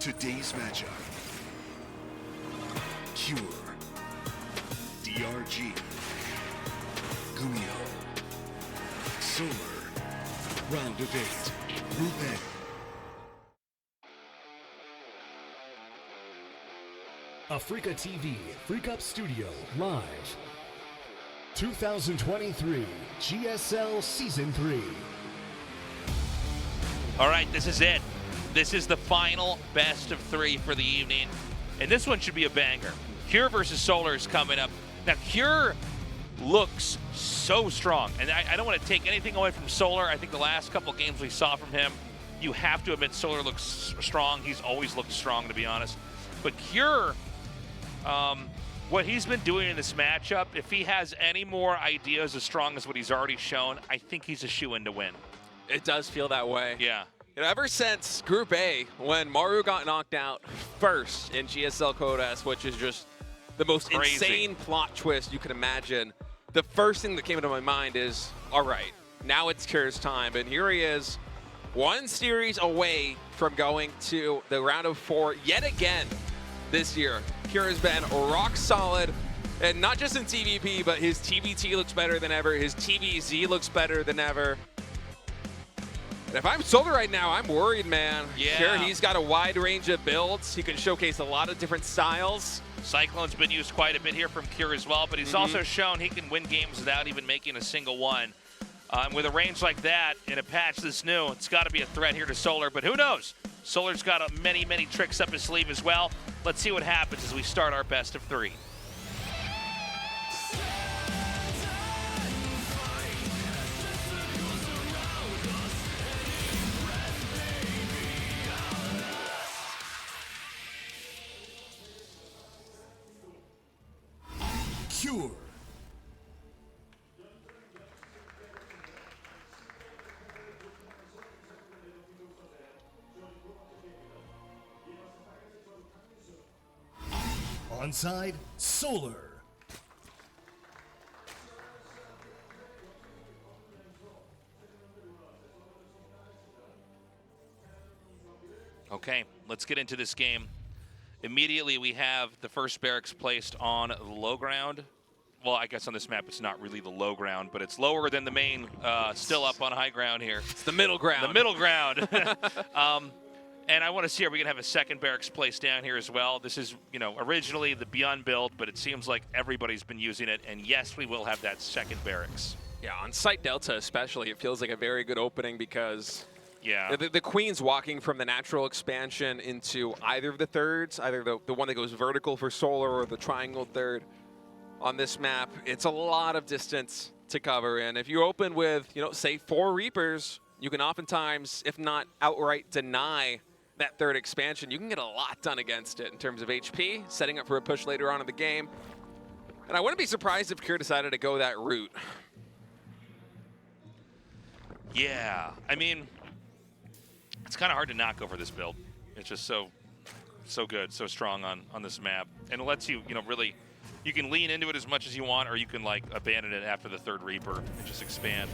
Today's matchup. Cure. DRG. GuMiho. Solar. Round of 8. Group A. Africa TV, Freak Up Studio, live. 2023 GSL Season 3. All right, this is it. This is the final best of 3 for the evening. And this one should be a banger. Cure versus Solar is coming up. Now, Cure looks so strong. And I don't want to take anything away from Solar. I think the last couple games we saw from him, you have to admit Solar looks strong. He's always looked strong, to be honest. But Cure, what he's been doing in this matchup, if he has any more ideas as strong as what he's already shown, I think he's a shoo-in to win. It does feel that way. Yeah. You know, ever since Group A, when Maru got knocked out first in GSL Codas, which is just the most insane plot twist you can imagine, the first thing that came into my mind is, all right, now it's Cure's time. And here he is, one series away from going to the round of 4 yet again this year. Cure has been rock solid, and not just in TVP, but his TVT looks better than ever. His TVZ looks better than ever. And if I'm Solar right now, I'm worried, man. Yeah. Cure, he's got a wide range of builds. He can showcase a lot of different styles. Cyclone's been used quite a bit here from Cure as well, but he's also shown he can win games without even making a single one. And with a range like that in a patch this new, it's got to be a threat here to Solar, but who knows? Solar's got many, many tricks up his sleeve as well. Let's see what happens as we start our best of 3. Cure. Onside, Solar. Okay, let's get into this game. Immediately, we have the first barracks placed on the low ground. Well, I guess on this map, it's not really the low ground, but it's lower than the main, still up on high ground here. It's the middle ground. The middle ground. And I want to see, are we going to have a second barracks placed down here as well? This is, you know, originally the Beyond build, but it seems like everybody's been using it. And yes, we will have that second barracks. Yeah, on Site Delta especially, it feels like a very good opening because yeah, the Queen's walking from the natural expansion into either of the thirds, either the one that goes vertical for Solar or the triangle third on this map. It's a lot of distance to cover. And if you open with, you know, say 4 Reapers, you can oftentimes, if not outright deny that third expansion. You can get a lot done against it in terms of HP, setting up for a push later on in the game. And I wouldn't be surprised if Cure decided to go that route. Yeah, I mean, it's kind of hard to not go for this build. It's just so good, so strong on this map. And it lets you, you know, really, you can lean into it as much as you want, or you can, like, abandon it after the third Reaper and just expand.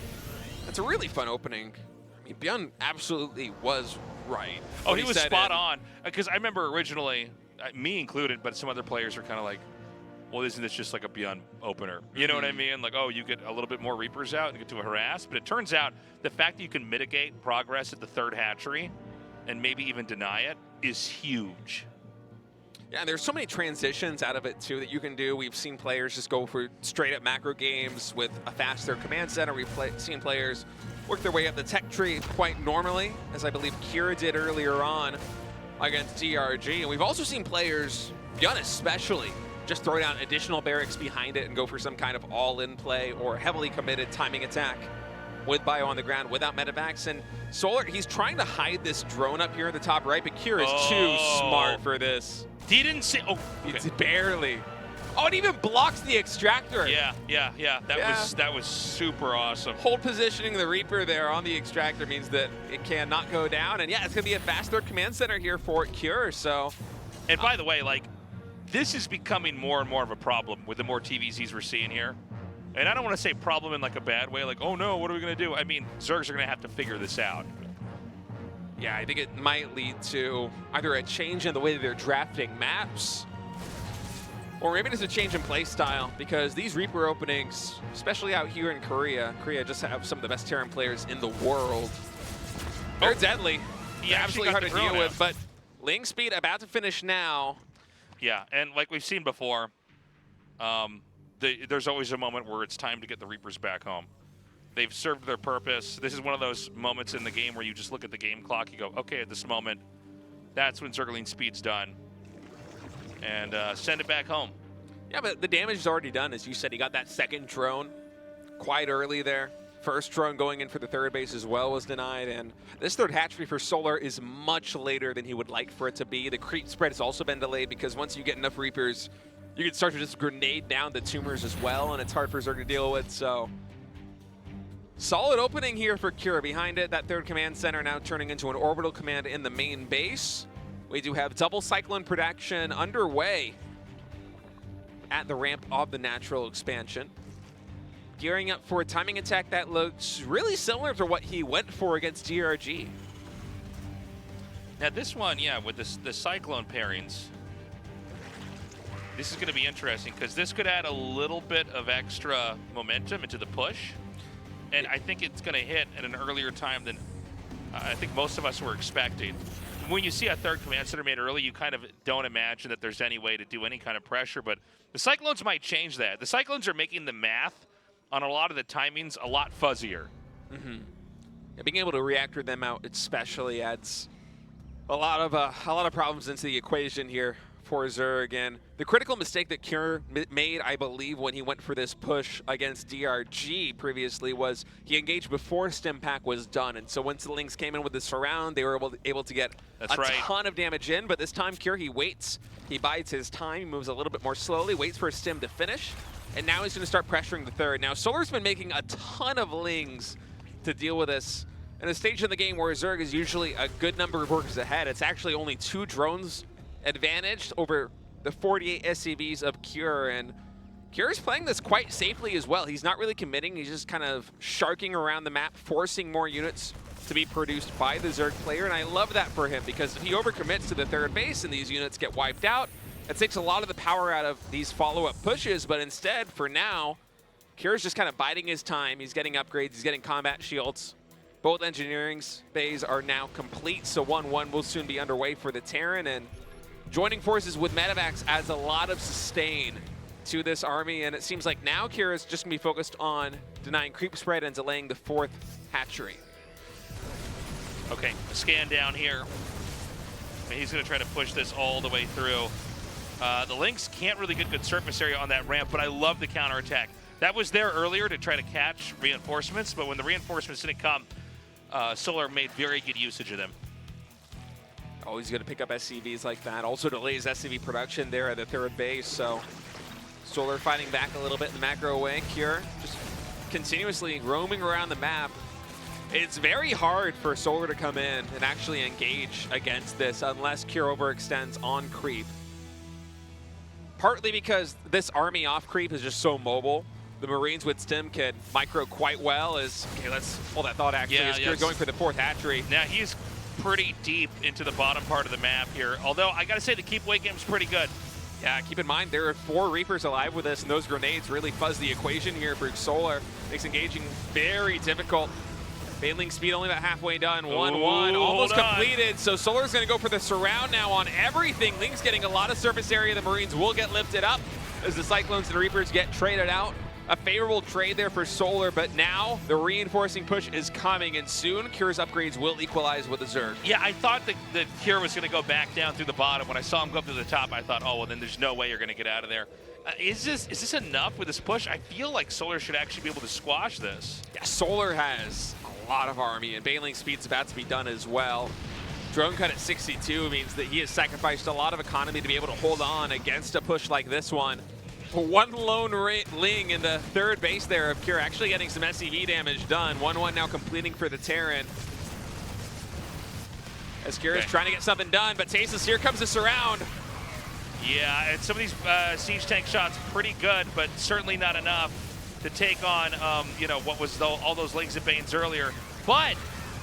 It's a really fun opening. I mean, Beyond absolutely was right. Oh, he was spot on. Because I remember originally, me included, but some other players are kind of like, well, isn't this just like a Beyond opener? You know what I mean? Like, oh, you get a little bit more Reapers out and get to a harass. But it turns out the fact that you can mitigate progress at the third hatchery and maybe even deny it is huge. Yeah, and there's so many transitions out of it, too, that you can do. We've seen players just go for straight-up macro games with a faster command center. We've seen players work their way up the tech tree quite normally, as I believe Kira did earlier on against DRG. And we've also seen players, Beyond especially, just throw down additional barracks behind it and go for some kind of all-in play or heavily committed timing attack with bio on the ground without medevacs. And Solar, he's trying to hide this drone up here in the top right, but Kira is too smart for this. He didn't see. Oh, okay. It's barely. Oh, it even blocks the extractor. Yeah. That was super awesome. Hold positioning the Reaper there on the extractor means that it cannot go down. And yeah, it's going to be a faster command center here for Cure. So, and by the way, like, this is becoming more and more of a problem with the more TVZs we're seeing here. And I don't want to say problem in like a bad way, like, oh no, what are we going to do? I mean, Zergs are going to have to figure this out. Yeah, I think it might lead to either a change in the way they're drafting maps, or maybe just a change in play style, because these Reaper openings, especially out here in Korea just have some of the best Terran players in the world. They're deadly. They're absolutely hard to deal with, but Ling speed about to finish now. Yeah, and like we've seen before, there's always a moment where it's time to get the Reapers back home. They've served their purpose. This is one of those moments in the game where you just look at the game clock, you go, okay, at this moment, that's when Zergling speed's done. And send it back home. Yeah, but the damage is already done. As you said, he got that second drone quite early there. First drone going in for the third base as well was denied, and this third hatchery for Solar is much later than he would like for it to be. The creep spread has also been delayed because once you get enough Reapers, you can start to just grenade down the tumors as well, and it's hard for Zerg to deal with, so. Solid opening here for Cure. Behind it, that third command center now turning into an orbital command in the main base. We do have double Cyclone production underway at the ramp of the natural expansion. Gearing up for a timing attack that looks really similar to what he went for against DRG. Now this one, yeah, with the Cyclone pairings, this is going to be interesting because this could add a little bit of extra momentum into the push. And I think it's going to hit at an earlier time than I think most of us were expecting. When you see a third command center made early, you kind of don't imagine that there's any way to do any kind of pressure, but the Cyclones might change that. The Cyclones are making the math on a lot of the timings a lot fuzzier. Yeah, being able to reactor them out especially adds a lot of problems into the equation here for Zerg. And the critical mistake that Cure made, I believe, when he went for this push against DRG previously was he engaged before Stim Pack was done. And so once the Lynx came in with the surround, they were able to get a ton of damage in. But this time, Cure, he waits. He bides his time. He moves a little bit more slowly, waits for Stim to finish. And now he's going to start pressuring the third. Now, Solar's been making a ton of Lings to deal with this. In a stage of the game where Zerg is usually a good number of workers ahead, it's actually only 2 drones advantaged over the 48 SCVs of Cure, and Cure's playing this quite safely as well. He's not really committing, he's just kind of sharking around the map, forcing more units to be produced by the Zerg player, and I love that for him because if he overcommits to the third base and these units get wiped out, it takes a lot of the power out of these follow-up pushes, but instead, for now, Cure's just kind of biding his time. He's getting upgrades, he's getting combat shields. Both engineering bays are now complete, so 1-1 will soon be underway for the Terran, and joining forces with Medivacs adds a lot of sustain to this army, and it seems like now Cure is just going to be focused on denying creep spread and delaying the 4th hatchery. Okay, a scan down here. He's going to try to push this all the way through. The Lynx can't really get good surface area on that ramp, but I love the counterattack. That was there earlier to try to catch reinforcements, but when the reinforcements didn't come, Solar made very good usage of them. Always going to pick up SCVs like that. Also delays SCV production there at the third base, so Solar fighting back a little bit in the macro way. Cure just continuously roaming around the map. It's very hard for Solar to come in and actually engage against this unless Cure overextends on creep. Partly because this army off creep is just so mobile. The Marines with Stim can micro quite well. Okay, let's hold that thought actually. Yeah, Cure going for the 4th hatchery. Now he's pretty deep into the bottom part of the map here. Although I gotta say the keep away game is pretty good. Yeah, keep in mind there are 4 Reapers alive with this, and those grenades really fuzz the equation here for Solar. Makes engaging very difficult. Failing speed only about halfway done. 1-1, almost completed. So Solar's gonna go for the surround now on everything. Link's getting a lot of surface area. The Marines will get lifted up as the Cyclones and Reapers get traded out. A favorable trade there for Solar, but now the reinforcing push is coming, and soon Cure's upgrades will equalize with the Zerg. Yeah, I thought that Cure was going to go back down through the bottom. When I saw him go up to the top, I thought, oh, well, then there's no way you're going to get out of there. Is this enough with this push? I feel like Solar should actually be able to squash this. Yeah, Solar has a lot of army, and bailing speed's about to be done as well. Drone cut at 62 means that he has sacrificed a lot of economy to be able to hold on against a push like this one. One lone Ling in the third base there of Cure, actually getting some SCV damage done. 1-1 now completing for the Terran. As Cure is trying to get something done, but Tasteless, here comes the surround. Yeah, and some of these siege tank shots pretty good, but certainly not enough to take on, you know, what was all those Lings and Banes earlier. But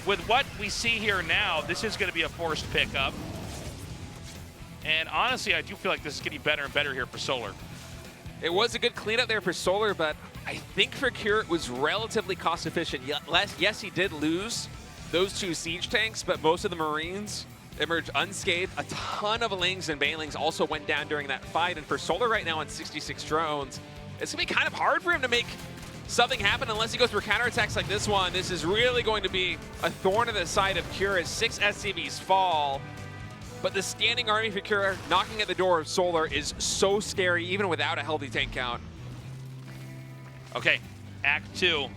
with what we see here now, this is going to be a forced pickup. And honestly, I do feel like this is getting better and better here for Solar. It was a good cleanup there for Solar, but I think for Cure it was relatively cost efficient. Yes, he did lose those 2 siege tanks, but most of the Marines emerged unscathed. A ton of Lings and Banelings also went down during that fight. And for Solar right now on 66 drones, it's going to be kind of hard for him to make something happen unless he goes through counterattacks like this one. This is really going to be a thorn in the side of Cure as 6 SCVs fall. But the standing army for Cure knocking at the door of Solar is so scary, even without a healthy tank count. Okay, Act 2.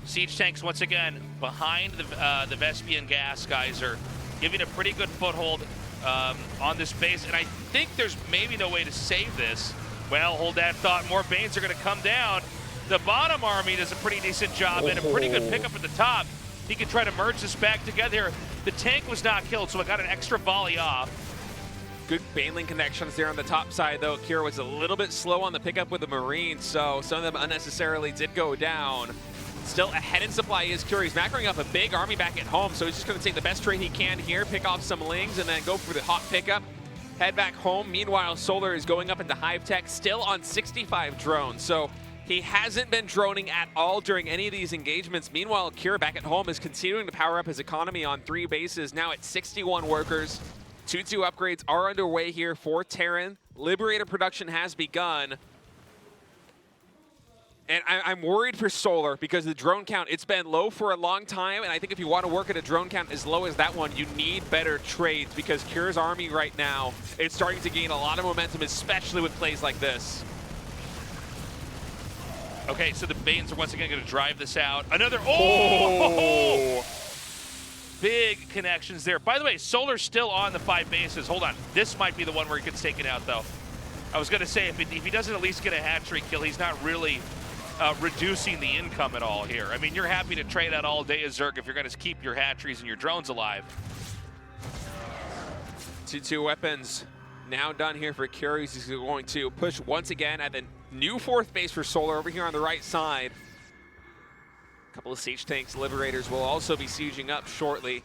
Siege tanks once again behind the Vespian gas geyser, giving a pretty good foothold on this base. And I think there's maybe no way to save this. Well, hold that thought. More Banes are going to come down. The bottom army does a pretty decent job and a pretty good pickup at the top. He can try to merge this back together. The tank was not killed, so it got an extra volley off. Good Baneling connections there on the top side, though. Kira was a little bit slow on the pickup with the Marines, so some of them unnecessarily did go down. Still ahead in supply is Kira. He's macroing up a big army back at home, so he's just going to take the best trade he can here, pick off some Lings, and then go for the hot pickup. Head back home. Meanwhile, Solar is going up into Hive Tech, still on 65 drones, so he hasn't been droning at all during any of these engagements. Meanwhile, Kira back at home is continuing to power up his economy on 3 bases, now at 61 workers. 2-2 upgrades are underway here for Terran. Liberator production has begun. And I'm worried for Solar because the drone count, it's been low for a long time, and I think if you want to work at a drone count as low as that one, you need better trades because Kira's army right now, it's starting to gain a lot of momentum, especially with plays like this. Okay, so the Banes are once again going to drive this out. Another, big connections there. By the way, Solar's still on the 5 bases. Hold on, this might be the one where he gets taken out, though. I was going to say, if he doesn't at least get a hat-trick kill, he's not really reducing the income at all here. I mean, you're happy to trade out all day as Zerg if you're going to keep your hat-tricks and your drones alive. 2-2 weapons now done here for Curious. He's going to push once again at the new 4th base for Solar over here on the right side. A couple of siege tanks, Liberators will also be sieging up shortly.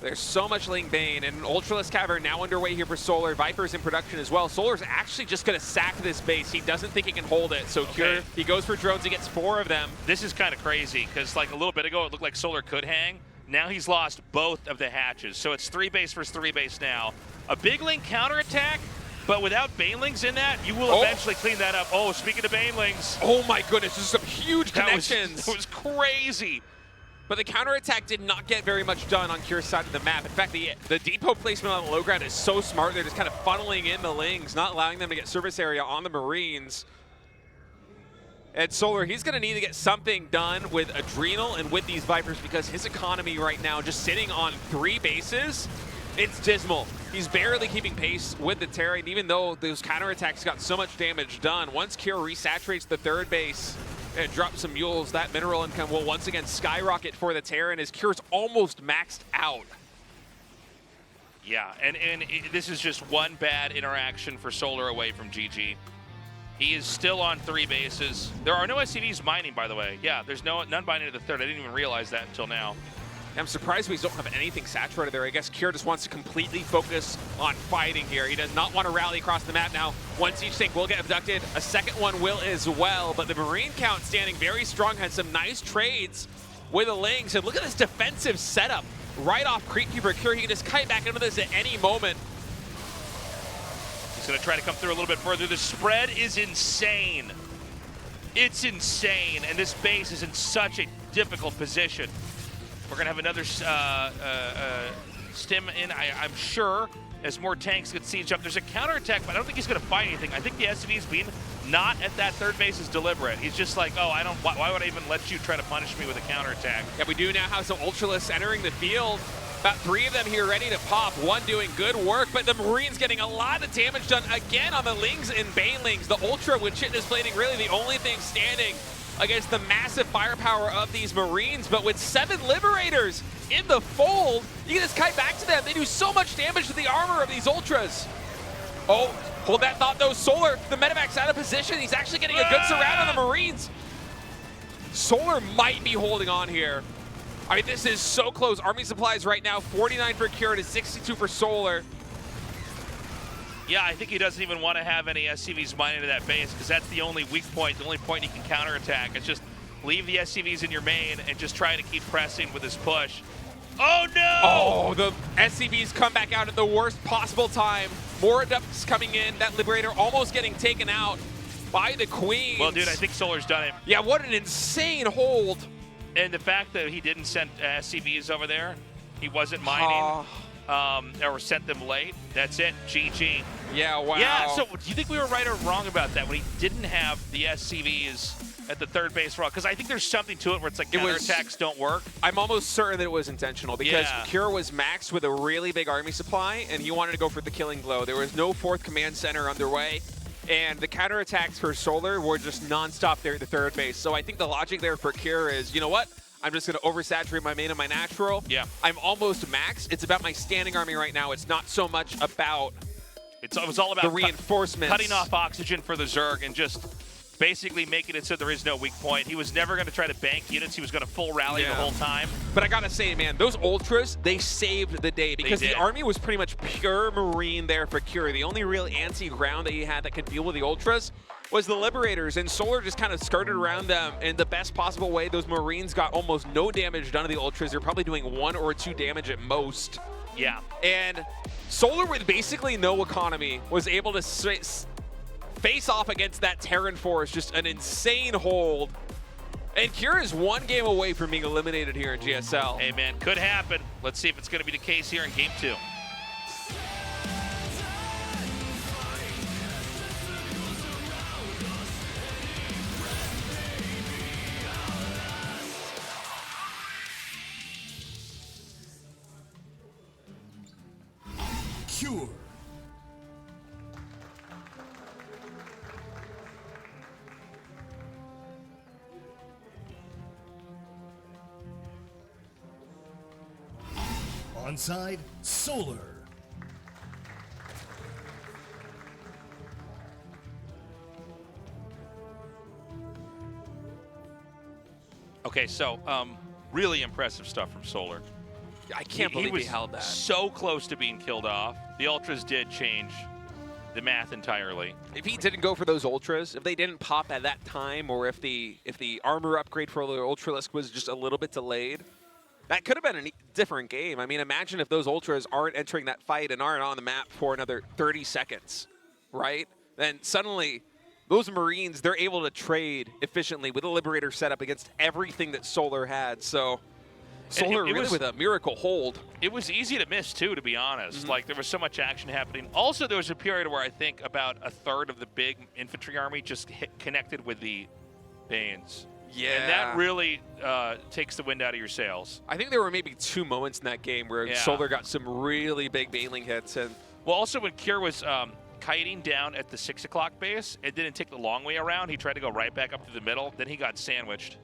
There's so much Ling Bane, and an Ultralisk Cavern now underway here for Solar. Viper's in production as well. Solar's actually just going to sack this base. He doesn't think he can hold it, so Cure, he goes for drones. He gets 4 of them. This is kind of crazy, because like a little bit ago, it looked like Solar could hang. Now he's lost both of the hatches, so it's 3 base versus 3 base now. A big Ling counterattack, but without Banelings in that, you will eventually clean that up. Oh, speaking of Banelings. Oh my goodness, this is some huge connections. That was crazy. But the counterattack did not get very much done on Cure's side of the map. In fact, the depot placement on the low ground is so smart. They're just kind of funneling in the Lings, not allowing them to get surface area on the Marines. And Solar, he's going to need to get something done with Adrenal and with these Vipers because his economy right now, just sitting on 3 bases, it's dismal. He's barely keeping pace with the Terran, even though those counterattacks got so much damage done. Once Cure resaturates the 3rd base and drops some mules, that mineral income will once again skyrocket for the Terran as Cure's almost maxed out. Yeah, and this is just one bad interaction for Solar away from GG. He is still on 3 bases. There are no SCVs mining, by the way. Yeah, there's none mining to the 3rd. I didn't even realize that until now. I'm surprised we don't have anything saturated there. I guess Cure just wants to completely focus on fighting here. He does not want to rally across the map now. One siege tank will get abducted. A 2nd one will as well. But the Marine count standing very strong, had some nice trades with the Lings. And look at this defensive setup right off Creepkeeper Cure. He can just kite back into this at any moment. He's going to try to come through a little bit further. The spread is insane. It's insane. And this base is in such a difficult position. We're going to have another stim in, I'm sure, as more tanks get siege up. There's a counterattack, but I don't think he's going to fight anything. I think the SCV's being not at that 3rd base is deliberate. He's just like, oh, why would I even let you try to punish me with a counterattack? Yeah, we do now have some Ultralisks entering the field. About 3 of them here ready to pop. 1 doing good work, but the Marines getting a lot of damage done again on the Lings and Banelings. The Ultra with Chitinous Plating really the only thing standing against the massive firepower of these Marines, but with 7 Liberators in the fold, you can just kite back to them. They do so much damage to the armor of these Ultras. Oh, hold that thought though. Solar, the medevac's out of position. He's actually getting a good surround on the Marines. Solar might be holding on here. I mean, this is so close. Army supplies right now, 49 for Cure to 62 for Solar. Yeah, I think he doesn't even want to have any SCVs mine into that base because that's the only weak point, the only point he can counterattack. It's just leave the SCVs in your main and just try to keep pressing with his push. Oh, no! Oh, the SCVs come back out at the worst possible time. More ducks coming in. That Liberator almost getting taken out by the Queens. Well, dude, I think Solar's done it. Yeah, what an insane hold. And the fact that he didn't send SCVs over there, he wasn't mining, or sent them late, that's it, GG. Yeah, wow. Yeah, so do you think we were right or wrong about that when he didn't have the SCVs at the third base rock? Because I think there's something to it where it's like counterattacks don't work. I'm almost certain that it was intentional because Cure was maxed with a really big army supply and he wanted to go for the killing blow. There was no fourth command center underway. And the counterattacks for Solar were just nonstop there at the third base. So I think the logic there for Cure is, you know what? I'm just going to oversaturate my main and my natural. Yeah. I'm almost maxed. It's about my standing army right now. It's not so much about it was all about the reinforcements. Cutting off oxygen for the Zerg and just basically making it so there is no weak point. He was never going to try to bank units. He was going to full rally the whole time. But I got to say, man, those Ultras, they saved the day because the army was pretty much pure Marine there for Cure. The only real anti-ground that he had that could deal with the Ultras was the Liberators, and Solar just kind of skirted around them in the best possible way. Those Marines got almost no damage done to the Ultras. They're probably doing 1 or 2 damage at most. Yeah. And Solar, with basically no economy, was able to face off against that Terran force. Just an insane hold. And Cure is 1 game away from being eliminated here in GSL. Hey, man, could happen. Let's see if it's going to be the case here in Game 2. Cure. Onside, Solar. Okay, so really impressive stuff from Solar. I can't believe he held that. So close to being killed off. The Ultras did change the math entirely. If he didn't go for those Ultras, if they didn't pop at that time, or if the armor upgrade for the Ultralisk was just a little bit delayed, that could have been a different game. I mean, imagine if those Ultras aren't entering that fight and aren't on the map for another 30 seconds, right? Then suddenly, those Marines, they're able to trade efficiently with a Liberator setup against everything that Solar had. So Solar really with a miracle hold. It was easy to miss, too, to be honest. Like, there was so much action happening. Also, there was a period where I think about a third of the big infantry army just connected with the Banes. Yeah. And that really takes the wind out of your sails. I think there were maybe 2 moments in that game where Solar got some really big Baneling hits. And well, also when Cure was kiting down at the 6 o'clock base, it didn't take the long way around. He tried to go right back up to the middle. Then he got sandwiched.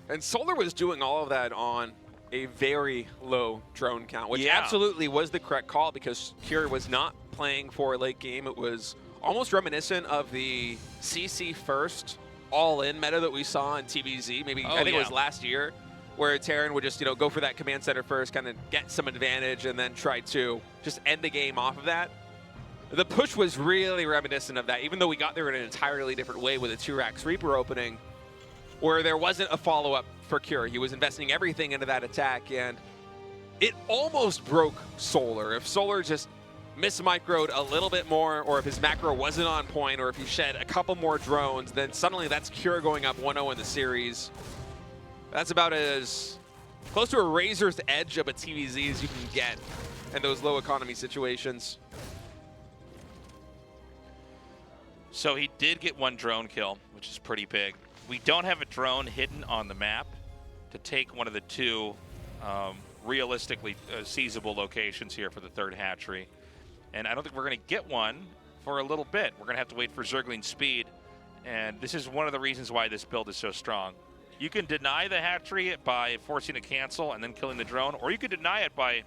And Solar was doing all of that on a very low drone count, which absolutely was the correct call because Cure was not playing for a late game. It was almost reminiscent of the CC first all-in meta that we saw in TBZ. Maybe I think it was last year, where Terran would just go for that command center first, kind of get some advantage, and then try to just end the game off of that. The push was really reminiscent of that, even though we got there in an entirely different way with a 2-Rax Reaper opening, where there wasn't a follow-up for Cure. He was investing everything into that attack, and it almost broke Solar. If Solar just mismicroed a little bit more, or if his macro wasn't on point, or if he shed a couple more drones, then suddenly that's Cure going up 1-0 in the series. That's about as close to a razor's edge of a TVZ as you can get in those low economy situations. So he did get 1 drone kill, which is pretty big. We don't have a drone hidden on the map to take one of the 2 realistically seizable locations here for the 3rd hatchery. And I don't think we're going to get one for a little bit. We're going to have to wait for Zergling speed. And this is one of the reasons why this build is so strong. You can deny the hatchery by forcing a cancel and then killing the drone, or you can deny it by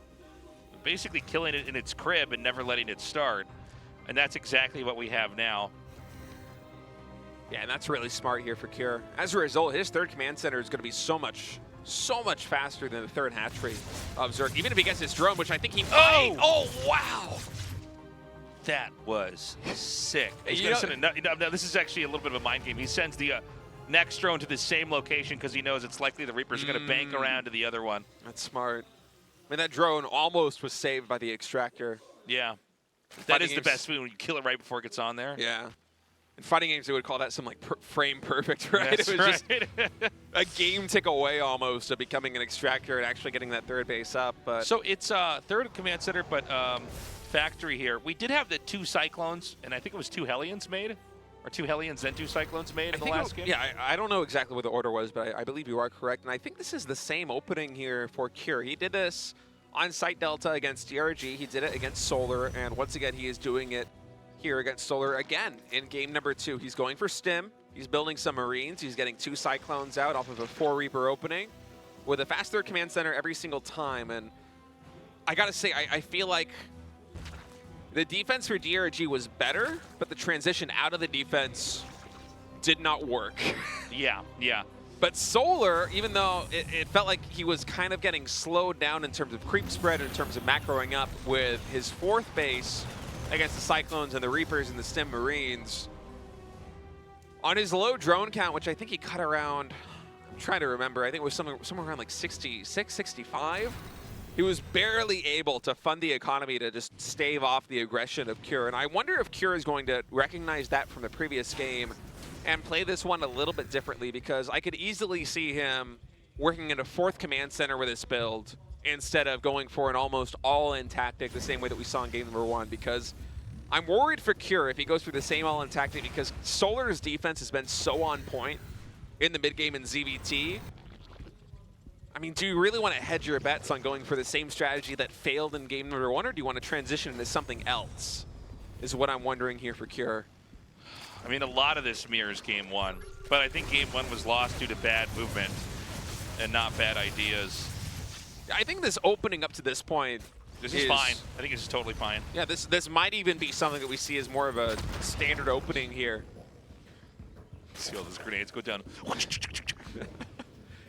basically killing it in its crib and never letting it start. And that's exactly what we have now. Yeah, and that's really smart here for Cure. As a result, his third command center is going to be so much faster than the third hatchery of Zerk. Even if he gets his drone, which I think he might. Oh, wow! That was sick. He's You gonna send no, this is actually a little bit of a mind game. He sends the next drone to the same location because he knows it's likely the Reapers are going to bank around to the other one. That's smart. I mean, that drone almost was saved by the extractor. Yeah. That is the best when you kill it right before it gets on there. Yeah. In fighting games, they would call that some like frame perfect, right? That's it was right. just a game tick away almost of becoming an extractor and actually getting that third base up. But So it's third command center, but factory here. We did have the 2 Cyclones, and I think it was 2 Hellions made, or 2 Hellions then 2 Cyclones made in the last game. Yeah, I don't know exactly what the order was, but I believe you are correct. And I think this is the same opening here for Cure. He did this on Site Delta against DRG. He did it against Solar, and once again, he is doing it here against Solar again in game number 2. He's going for Stim. He's building some Marines. He's getting 2 Cyclones out off of a 4 Reaper opening with a fast third command center every single time. And I gotta say, I feel like the defense for DRG was better, but the transition out of the defense did not work. Yeah, yeah. But Solar, even though it felt like he was kind of getting slowed down in terms of creep spread, in terms of macroing up with his 4th base against the Cyclones and the Reapers and the Stim Marines, on his low drone count, which I think he cut around, I'm trying to remember, I think it was somewhere around like 66, 65, he was barely able to fund the economy to just stave off the aggression of Cure. And I wonder if Cure is going to recognize that from the previous game and play this one a little bit differently, because I could easily see him working in a 4th command center with this build instead of going for an almost all-in tactic the same way that we saw in game number 1, because I'm worried for Cure if he goes through the same all-in tactic, because Solar's defense has been so on point in the mid-game in ZVT. I mean, do you really want to hedge your bets on going for the same strategy that failed in game number 1, or do you want to transition into something else, is what I'm wondering here for Cure. I mean, a lot of this mirrors game 1, but I think game 1 was lost due to bad movement and not bad ideas. I think this opening up to this point This is fine. I think this is totally fine. Yeah, this might even be something that we see as more of a standard opening here. See all those grenades go down.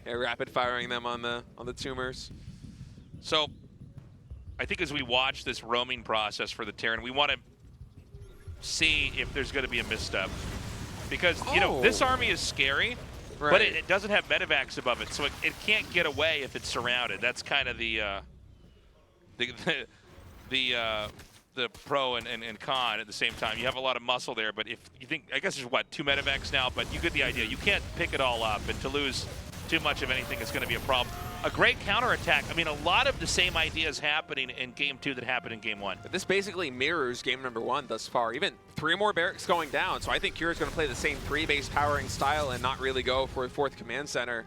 Yeah, rapid firing them on the tumors. So, I think as we watch this roaming process for the Terran, we want to see if there's going to be a misstep, because you know this army is scary, right, but it doesn't have medevacs above it, so it can't get away if it's surrounded. That's kind of the pro and con at the same time. You have a lot of muscle there, but if you think, I guess there's what, 2 medevacs now, but you get the idea. You can't pick it all up, and to lose too much of anything is going to be a problem. A great counterattack. I mean, a lot of the same ideas happening in game 2 that happened in game 1. But this basically mirrors game number 1 thus far. Even 3 more barracks going down, so I think Cure's going to play the same 3-base powering style and not really go for a 4th command center.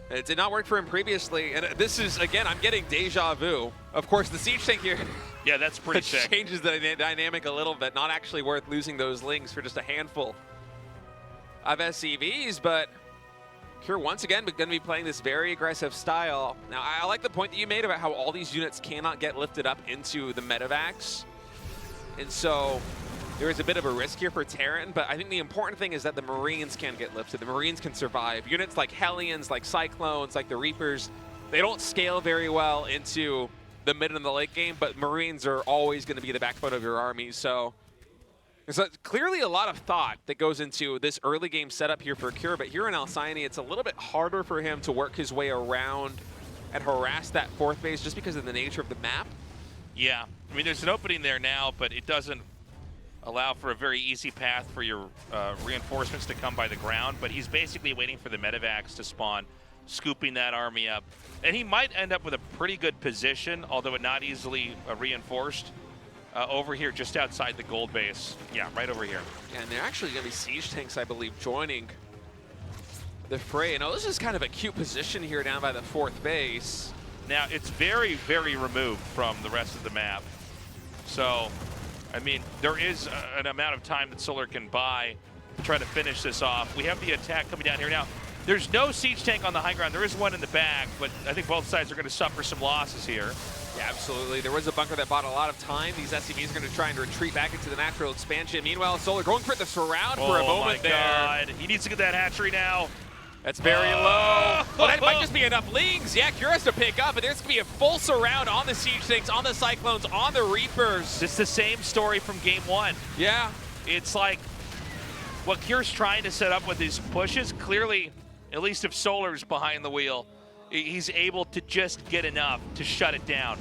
It did not work for him previously, and this is, again, I'm getting deja vu. Of course, the siege tank here Yeah, that's pretty sick. changes the dynamic a little bit. Not actually worth losing those links for just a handful of SCVs, but Cure once again going to be playing this very aggressive style. Now, I like the point that you made about how all these units cannot get lifted up into the medevacs, and so there is a bit of a risk here for Terran, but I think the important thing is that the Marines can get lifted. The Marines can survive. Units like Hellions, like Cyclones, like the Reapers, they don't scale very well into the mid and the late game, but Marines are always going to be the backbone of your army. So there's clearly a lot of thought that goes into this early game setup here for Cure, but here in Alcyone, it's a little bit harder for him to work his way around and harass that 4th base just because of the nature of the map. Yeah, I mean, there's an opening there now, but it doesn't allow for a very easy path for your reinforcements to come by the ground, but he's basically waiting for the medevacs to spawn, scooping that army up. And he might end up with a pretty good position, although it not easily reinforced, over here just outside the gold base. Yeah, right over here. Yeah, and they're actually going to be siege tanks, I believe, joining the fray. Now, this is kind of a cute position here down by the 4th base. Now, it's very, very removed from the rest of the map. So, I mean, there is an amount of time that Solar can buy to try to finish this off. We have the attack coming down here now. There's no siege tank on the high ground. There is one in the back, but I think both sides are going to suffer some losses here. Yeah, absolutely. There was a bunker that bought a lot of time. These SCVs are going to try and retreat back into the natural expansion. Meanwhile, Solar going for the surround for a moment there. Oh my God. He needs to get that hatchery now. That's very low. Oh, that might just be enough Lings. Yeah, Cure has to pick up, but there's going to be a full surround on the Siege Tanks, on the Cyclones, on the Reapers. It's the same story from game 1. Yeah. It's like what Cure's trying to set up with these pushes, clearly, at least if Solar's behind the wheel, he's able to just get enough to shut it down.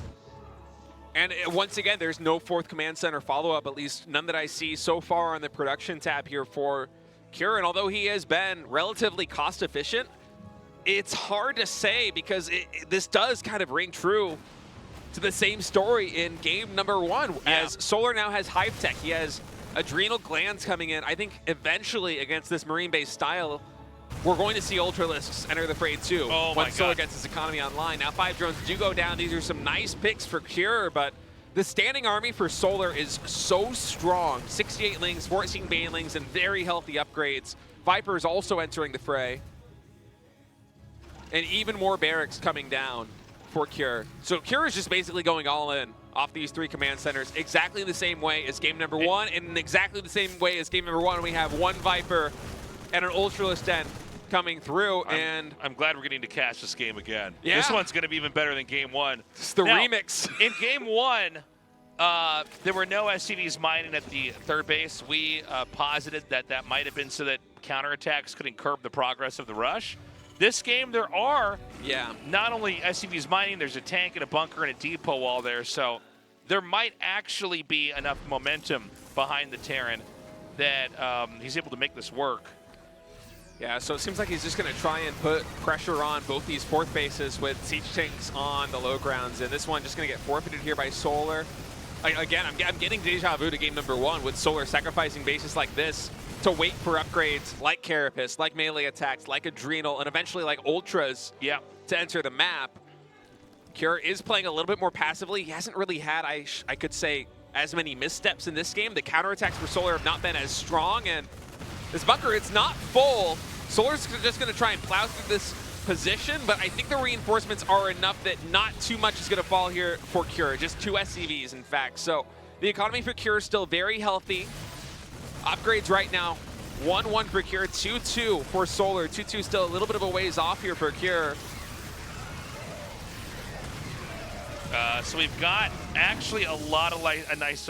And once again, there's no 4th Command Center follow-up, at least none that I see so far on the production tab here for Cure. And although he has been relatively cost-efficient, it's hard to say because this does kind of ring true to the same story in game number 1, as Solar now has Hive Tech. He has Adrenal Glands coming in. I think eventually against this Marine-based style, we're going to see Ultralisks enter the fray too. Once Solar gets his economy online. Now 5 drones do go down. These are some nice picks for Cure, but the standing army for Solar is so strong. 68 Lings, 14 Banelings, and very healthy upgrades. Vipers also entering the fray. And even more barracks coming down for Cure. So Cure is just basically going all in off these 3 command centers, exactly the same way as game number 1, and in exactly the same way as game number 1, we have 1 Viper and an Ultralist Den coming through. I'm glad we're getting to catch this game again. Yeah. This one's going to be even better than game 1. It's the remix. In game 1, there were no SCVs mining at the 3rd base. We posited that that might have been so that counterattacks couldn't curb the progress of the rush. This game, there are not only SCVs mining, there's a tank and a bunker and a depot wall there, so there might actually be enough momentum behind the Terran that he's able to make this work. Yeah, so it seems like he's just going to try and put pressure on both these 4th bases with siege tanks on the low grounds, and this one just going to get forfeited here by Solar. Again, I'm getting deja vu to game number 1 with Solar sacrificing bases like this to wait for upgrades like Carapace, like melee attacks, like Adrenal, and eventually like Ultras to enter the map. Cure is playing a little bit more passively. He hasn't really had, I could say, as many missteps in this game. The counterattacks for Solar have not been as strong, and this bunker, it's not full. Solar's just going to try and plow through this position, but I think the reinforcements are enough that not too much is going to fall here for Cure. Just 2 SCVs, in fact. So the economy for Cure is still very healthy. Upgrades right now, 1-1 for Cure, 2-2 for Solar. 2-2 still a little bit of a ways off here for Cure. So we've got actually a lot of nice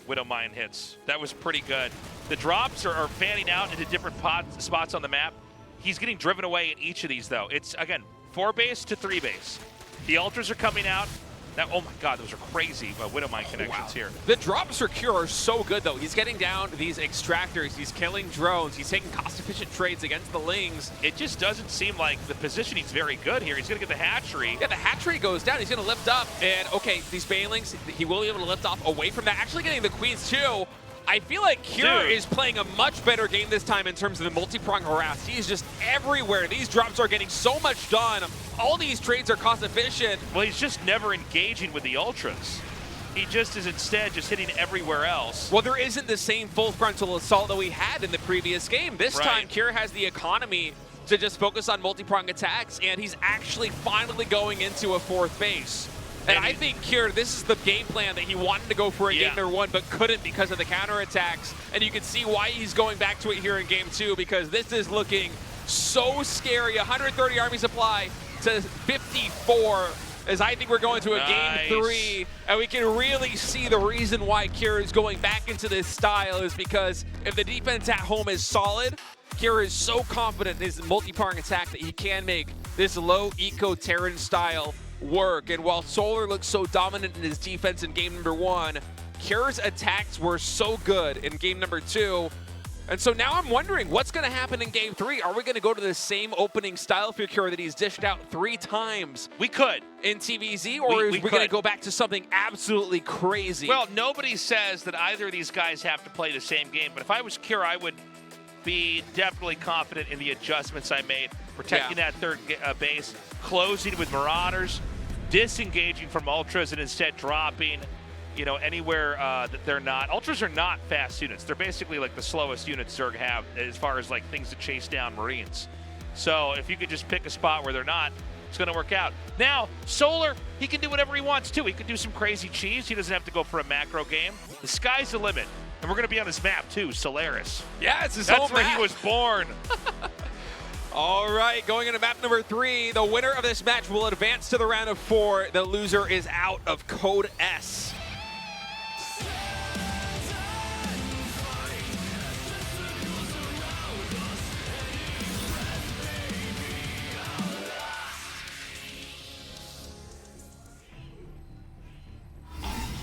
Widow Mine hits. That was pretty good. The drops are fanning out into different spots on the map. He's getting driven away in each of these, though. It's, again, 4 base to 3 base. The Ultras are coming out. Now, oh my God, those are crazy Widow Mine connections here. The drops for Cure are so good, though. He's getting down these extractors. He's killing drones. He's taking cost-efficient trades against the Lings. It just doesn't seem like the positioning's very good here. He's going to get the hatchery. Yeah, the hatchery goes down. He's going to lift up. And, okay, these Banelings, he will be able to lift off away from that. Actually getting the Queens, too. I feel like Cure is playing a much better game this time in terms of the multi-prong harass. He's just everywhere. These drops are getting so much done. All these trades are cost efficient. Well, he's just never engaging with the Ultras. He just is instead just hitting everywhere else. Well, there isn't the same full frontal assault that we had in the previous game. This time, Cure has the economy to just focus on multi-prong attacks, and he's actually finally going into a 4th base. And I think Cure, this is the game plan that he wanted to go for in game number 1, but couldn't because of the counterattacks. And you can see why he's going back to it here in game 2, because this is looking so scary. 130 army supply to 54, as I think we're going to a game 3. And we can really see the reason why Cure is going back into this style is because if the defense at home is solid, Cure is so confident in his multi-prong attack that he can make this low eco Terran style work. And while Solar looks so dominant in his defense in game number 1, Cure's attacks were so good in game number 2. And so now I'm wondering what's going to happen in game 3. Are we going to go to the same opening style for Cure that he's dished out 3 times? We could. In TVZ, or are we going to go back to something absolutely crazy? Well, nobody says that either of these guys have to play the same game, but if I was Cure, I would be definitely confident in the adjustments I made, protecting that 3rd base, closing with Marauders, disengaging from Ultras, and instead dropping, you know, anywhere that they're not. Ultras are not fast units. They're basically like the slowest units Zerg have as far as like things to chase down Marines. So if you could just pick a spot where they're not, it's going to work out. Now, Solar, he can do whatever he wants too. He could do some crazy cheese. He doesn't have to go for a macro game. The sky's the limit. And we're going to be on his map too, Solaris. Yeah, it's his That's home where map. he was born. All right, going into map number 3. The winner of this match will advance to the round of 4. The loser is out of Code S.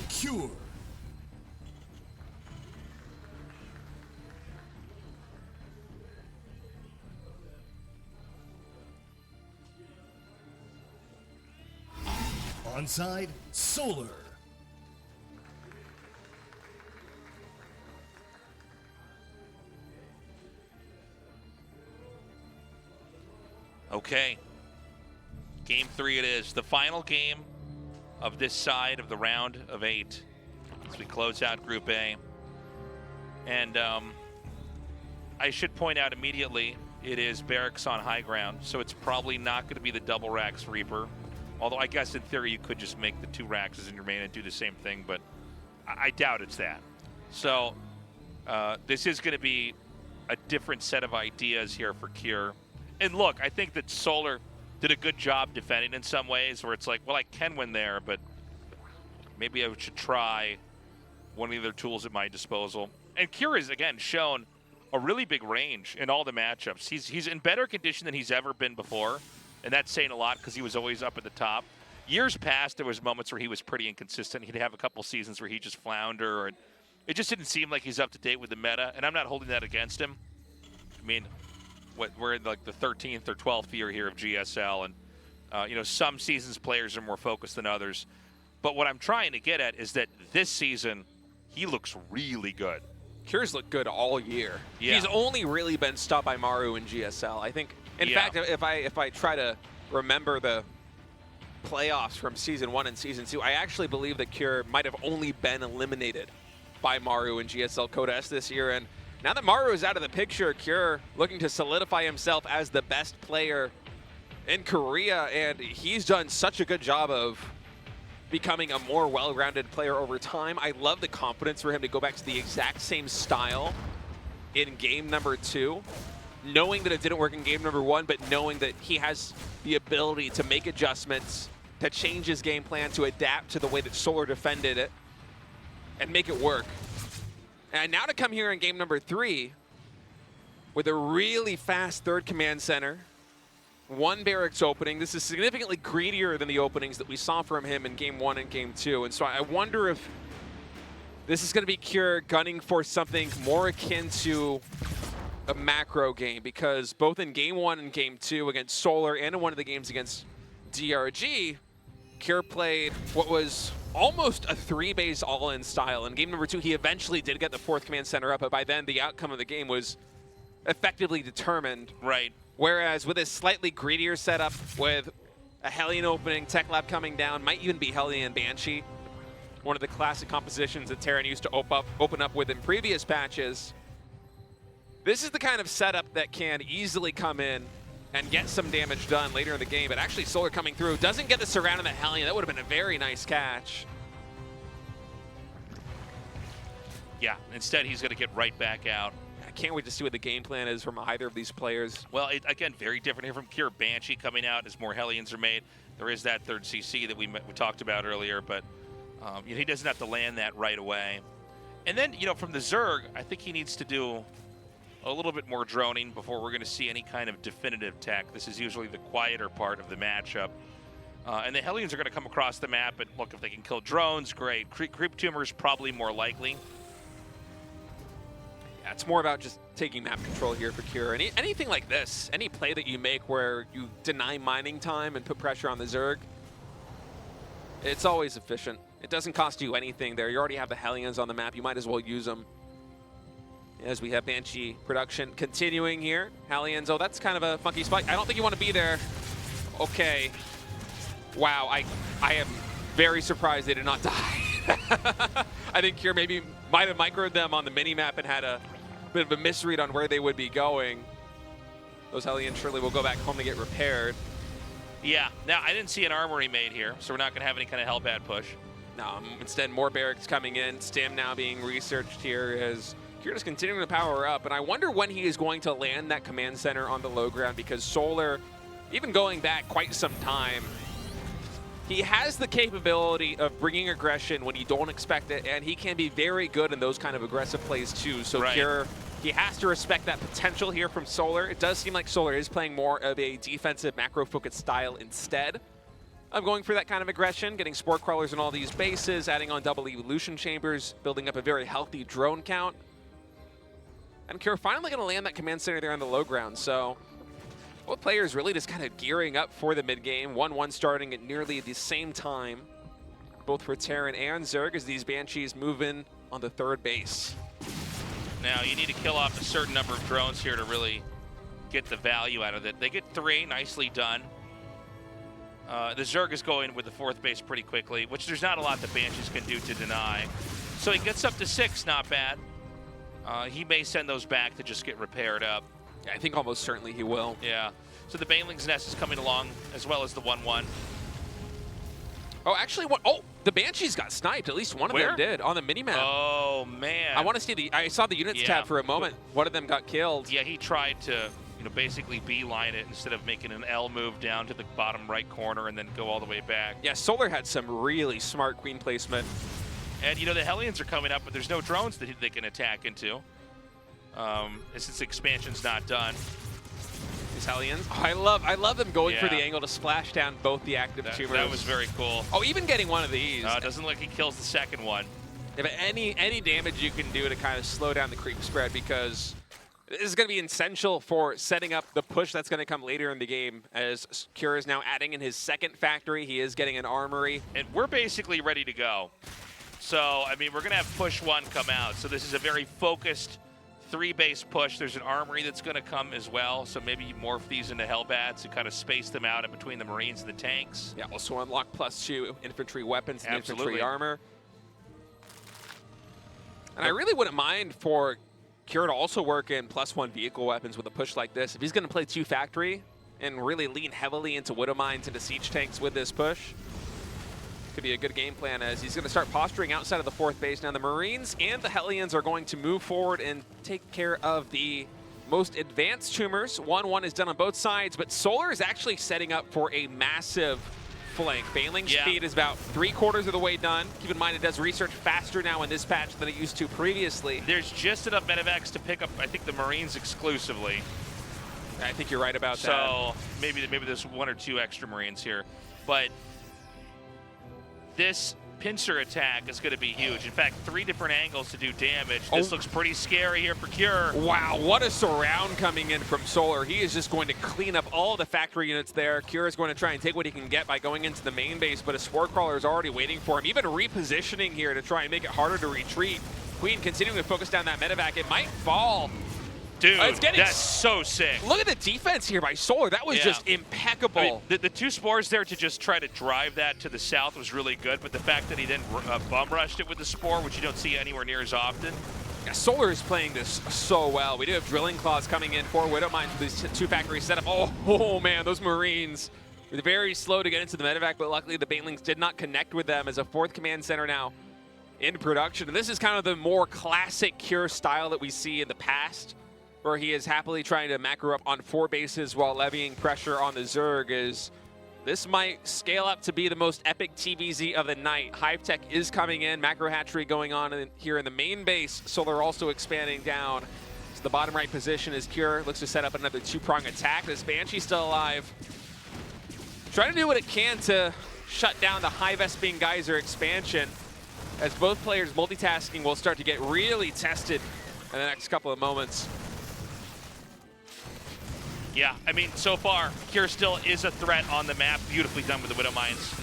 Cure. Onside, Solar. Okay. Game 3 it is. The final game of this side of the round of 8 as we close out Group A. And I should point out immediately, it is Barracks on high ground, so it's probably not going to be the double Rax Reaper. Although I guess in theory you could just make the 2 Raxes in your main and do the same thing, but I doubt it's that. So this is going to be a different set of ideas here for Cure. And look, I think that Solar did a good job defending in some ways where it's like, well, I can win there, but maybe I should try one of the other tools at my disposal. And Cure has, again, shown a really big range in all the matchups. He's in better condition than he's ever been before, and that's saying a lot because he was always up at the top. Years past, there was moments where he was pretty inconsistent. He'd have a couple seasons where he just flounder, or it just didn't seem like he's up to date with the meta, and I'm not holding that against him. I mean, we're in like the 13th or 12th year here of GSL, and you know, some seasons players are more focused than others. But what I'm trying to get at is that this season, he looks really good. Cure's looked good all year. Yeah. He's only really been stopped by Maru in GSL. I think, in fact, if I try to remember the playoffs from Season 1 and Season 2, I actually believe that Cure might have only been eliminated by Maru in GSL Code S this year. And now that Maru is out of the picture, Cure looking to solidify himself as the best player in Korea, and he's done such a good job of becoming a more well-rounded player over time. I love the confidence for him to go back to the exact same style in game number 2, knowing that it didn't work in game number 1, but knowing that he has the ability to make adjustments, to change his game plan, to adapt to the way that Solar defended it, and make it work. And now to come here in game number 3 with a really fast third command center, 1 barracks opening. This is significantly greedier than the openings that we saw from him in game 1 and game 2. And so I wonder if this is going to be Cure gunning for something more akin to a macro game, because both in game 1 and game 2 against Solar and in one of the games against DRG, Cure played what was almost a 3-base all-in style. In game number 2, he eventually did get the 4th command center up, but by then the outcome of the game was effectively determined. Right. Whereas with a slightly greedier setup, with a Hellion opening, Tech Lab coming down, might even be Hellion Banshee, one of the classic compositions that Terran used to open up with in previous patches. This is the kind of setup that can easily come in and get some damage done later in the game. But actually, Solar coming through doesn't get the surround of the Hellion. That would have been a very nice catch. Yeah, instead he's going to get right back out. I can't wait to see what the game plan is from either of these players. Well, again, very different here from Cure. Banshee coming out as more Hellions are made. There is that 3rd CC that we talked about earlier, but you know, he doesn't have to land that right away. And then, you know, from the Zerg, I think he needs to do a little bit more droning before we're going to see any kind of definitive tech. This is usually the quieter part of the matchup. And the Hellions are going to come across the map, and look, if they can kill drones, great. Creep tumors probably more likely. Yeah, it's more about just taking map control here for Cure. Anything like this, any play that you make where you deny mining time and put pressure on the Zerg, it's always efficient. It doesn't cost you anything there. You already have the Hellions on the map. You might as well use them. As we have Banshee production continuing here. Hellions, oh, that's kind of a funky spike. I don't think you want to be there. Okay. Wow, I am very surprised they did not die. I think Cure maybe might have microed them on the mini-map and had a bit of a misread on where they would be going. Those Hellions surely will go back home to get repaired. Yeah, now I didn't see an armory made here, so we're not going to have any kind of Hellbat push. No, instead more barracks coming in. Stim now being researched here as Kira's continuing to power up. And I wonder when he is going to land that command center on the low ground, because Solar, even going back quite some time, he has the capability of bringing aggression when you don't expect it, and he can be very good in those kind of aggressive plays too. So right. Kira, he has to respect that potential here from Solar. It does seem like Solar is playing more of a defensive macro-focused style instead of going for that kind of aggression, getting Spore Crawlers in all these bases, adding on double evolution chambers, building up a very healthy drone count. And Kira finally going to land that command center there on the low ground. So both players really just kind of gearing up for the mid game. 1-1 starting at nearly the same time, both for Terran and Zerg, as these Banshees move in on the third base. Now you need to kill off a certain number of drones here to really get the value out of it. They get 3, nicely done. The Zerg is going with the 4th base pretty quickly, which there's not a lot the Banshees can do to deny. So he gets up to 6, not bad. He may send those back to just get repaired up. Yeah, I think almost certainly he will. Yeah. So the Baneling's Nest is coming along, as well as the 1-1. Oh, actually, what? Oh, the Banshees got sniped. At least one of them did on the minimap. Oh, man. I want to see the. I saw the units tab for a moment. One of them got killed. Yeah, he tried to, basically beeline it instead of making an L move down to the bottom right corner and then go all the way back. Yeah, Solar had some really smart queen placement. And the Hellions are coming up, but there's no drones that they can attack into. Since expansion's not done. These Hellions. Oh, I love them going for the angle to splash down both the active tumors. That was very cool. Oh, even getting one of these. It doesn't look like he kills the second one. Yeah, but any damage you can do to kind of slow down the creep spread, because this is going to be essential for setting up the push that's going to come later in the game, as Kira is now adding in his second factory. He is getting an armory. And we're basically ready to go. So, I mean, we're going to have push 1 come out. So this is a very focused 3-base push. There's an armory that's going to come as well. So maybe you morph these into Hellbats and kind of space them out in between the Marines and the tanks. Yeah, also unlock +2 infantry weapons and infantry armor. And I really wouldn't mind for Kira to also work in +1 vehicle weapons with a push like this. If he's going to play 2 factory and really lean heavily into Widow Mines, into siege tanks with this push, could be a good game plan, as he's going to start posturing outside of the 4th base. Now the Marines and the Hellions are going to move forward and take care of the most advanced tumors. 1-1 is done on both sides, but Solar is actually setting up for a massive flank. Baneling speed is about 3/4 of the way done. Keep in mind it does research faster now in this patch than it used to previously. There's just enough medevacs to pick up, I think, the Marines exclusively. I think you're right about that. So maybe there's 1 or 2 extra Marines here, but this pincer attack is going to be huge. In fact, 3 different angles to do damage. This looks pretty scary here for Cure. Wow, what a surround coming in from Solar. He is just going to clean up all the factory units there. Cure is going to try and take what he can get by going into the main base, but a Spore Crawler is already waiting for him. Even repositioning here to try and make it harder to retreat. Queen continuing to focus down that medevac. It might fall. Dude, that's so sick. Look at the defense here by Solar. That was just impeccable. I mean, the 2 spores there to just try to drive that to the south was really good, but the fact that he then bum rushed it with the spore, which you don't see anywhere near as often. Yeah, Solar is playing this so well. We do have Drilling Claws coming in for Widow Mines with these 2 factories set up. Oh man, those Marines. They're very slow to get into the medevac, but luckily the Banelings did not connect with them, as a 4th command center now in production. And this is kind of the more classic Cure style that we see in the past, where he is happily trying to macro up on 4 bases while levying pressure on the Zerg. Is this might scale up to be the most epic TVZ of the night. Hive Tech is coming in, macro hatchery going on here in the main base. Solar also expanding down. So the bottom right position is Cure, looks to set up another 2-prong attack. This Banshee still alive. Trying to do what it can to shut down the Hive Esping Geyser expansion, as both players multitasking will start to get really tested in the next couple of moments. Yeah, I mean, so far, Cure still is a threat on the map. Beautifully done with the Widow Mines.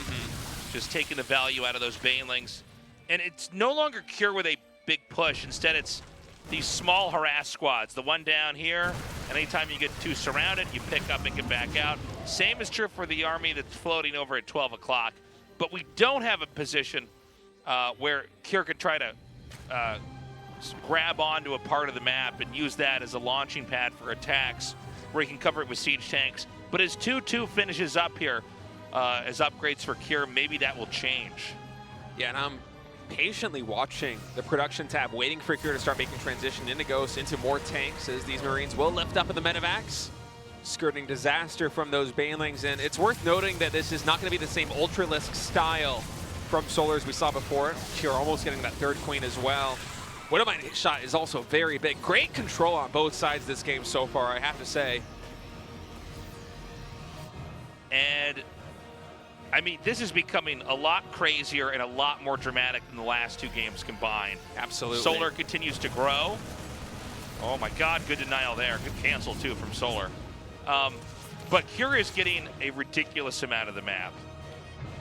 Just taking the value out of those Banelings. And it's no longer Cure with a big push. Instead, it's these small harass squads. The one down here, and anytime you get 2 surrounded, you pick up and get back out. Same is true for the army that's floating over at 12 o'clock. But we don't have a position where Cure could try to grab onto a part of the map and use that as a launching pad for attacks. where he can cover it with siege tanks. But as 2-2 finishes up here, as upgrades for Cure, maybe that will change. Yeah, and I'm patiently watching the production tab, waiting for Cure to start making transition into Ghost, into more tanks, as these Marines will lift up in the medevacs, skirting disaster from those Banelings. And it's worth noting that this is not going to be the same Ultralisk style from Solar as we saw before. Cure almost getting that third queen as well. Widowmine shot is also very big. Great control on both sides this game so far, I have to say. And I mean, this is becoming a lot crazier and a lot more dramatic than the last 2 games combined. Absolutely. Solar continues to grow. Oh my God, good denial there. Good cancel too from Solar. But Cure is getting a ridiculous amount of the map.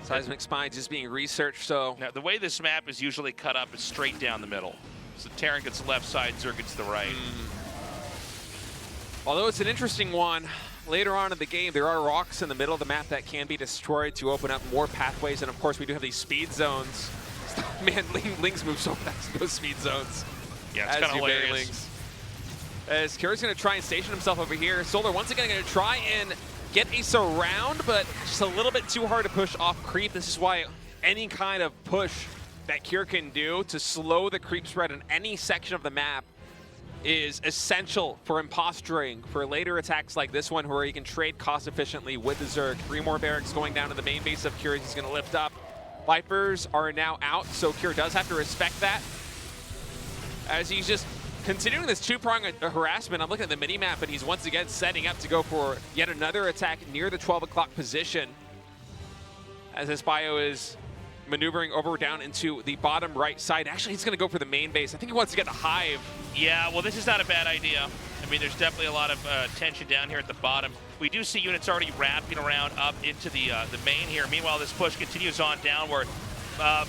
Seismic Spine just being researched, so. Now, the way this map is usually cut up is straight down the middle. So Terran gets the left side, Zerg gets the right. Although it's an interesting one, later on in the game, there are rocks in the middle of the map that can be destroyed to open up more pathways. And of course, we do have these speed zones. Man, Lings move so fast in those speed zones. Yeah, it's kind of hilarious. As Cure's going to try and station himself over here. Solar once again going to try and get a surround, but just a little bit too hard to push off creep. This is why any kind of push that Cure can do to slow the creep spread in any section of the map is essential for imposturing for later attacks like this one, where he can trade cost efficiently with the Zerg. 3 more barracks going down to the main base of Cure. He's going to lift up. Vipers are now out, so Cure does have to respect that, as he's just continuing this 2-prong harassment. I'm looking at the mini-map, and he's once again setting up to go for yet another attack near the 12 o'clock position, as his bio is maneuvering over down into the bottom right side. Actually, he's going to go for the main base. I think he wants to get the Hive. Yeah, well, this is not a bad idea. I mean, there's definitely a lot of tension down here at the bottom. We do see units already wrapping around up into the main here. Meanwhile, this push continues on downward.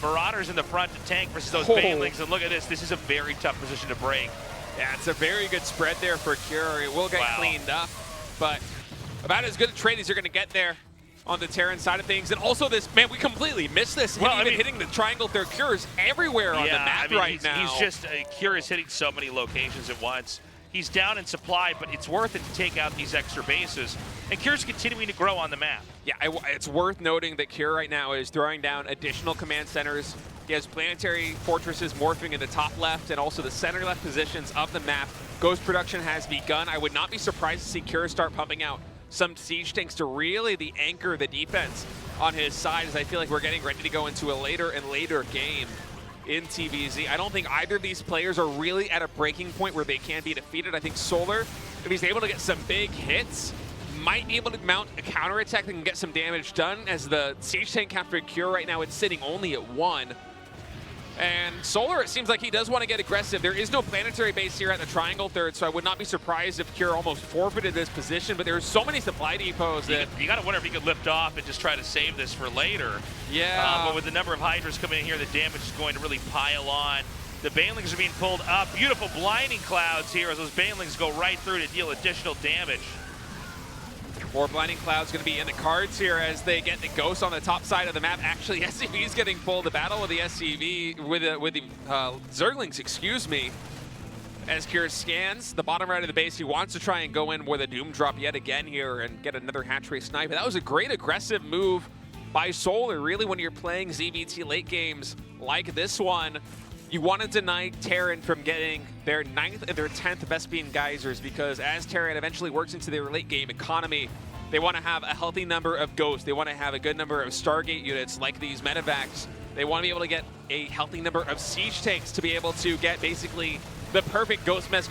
Marauders in the front to tank versus those Banelings. And look at this. This is a very tough position to break. Yeah, it's a very good spread there for Cure. It will get cleaned up, but about as good a trade as you're going to get there on the Terran side of things. And also this, man, we completely missed this. Well, I mean, hitting the triangle there. Cure is everywhere on the map right now. He's just, Cure is hitting so many locations at once. He's down in supply, but it's worth it to take out these extra bases. And Cure's continuing to grow on the map. Yeah, it's worth noting that Cure right now is throwing down additional command centers. He has planetary fortresses morphing in the top left and also the center left positions of the map. Ghost production has begun. I would not be surprised to see Cure start pumping out some siege tanks to really anchor the defense on his side, as I feel like we're getting ready to go into a later and later game in TVZ. I don't think either of these players are really at a breaking point where they can be defeated. I think Solar, if he's able to get some big hits, might be able to mount a counterattack that can get some damage done, as the siege tank count for Cure right now, it's sitting only at 1. And Solar, it seems like he does want to get aggressive. There is no planetary base here at the triangle third, so I would not be surprised if Cure almost forfeited this position, but there's so many supply depots that... You got to wonder if he could lift off and just try to save this for later. Yeah. But with the number of Hydras coming in here, the damage is going to really pile on. The Banelings are being pulled up. Beautiful blinding clouds here as those Banelings go right through to deal additional damage. More blinding clouds going to be in the cards here as they get the Ghost on the top side of the map. Actually, SCV is getting pulled. The battle with the SCV, with the Zerglings, excuse me. As Cure scans the bottom right of the base, he wants to try and go in with a Doom Drop yet again here and get another hatchery snipe. And that was a great aggressive move by Solar. Really, when you're playing ZVT late games like this one, you want to deny Terran from getting their 9th and their 10th Vespian Geysers, because as Terran eventually works into their late game economy, they want to have a healthy number of Ghosts. They want to have a good number of Stargate units like these medevacs. They want to be able to get a healthy number of siege tanks to be able to get basically the perfect Ghost Mech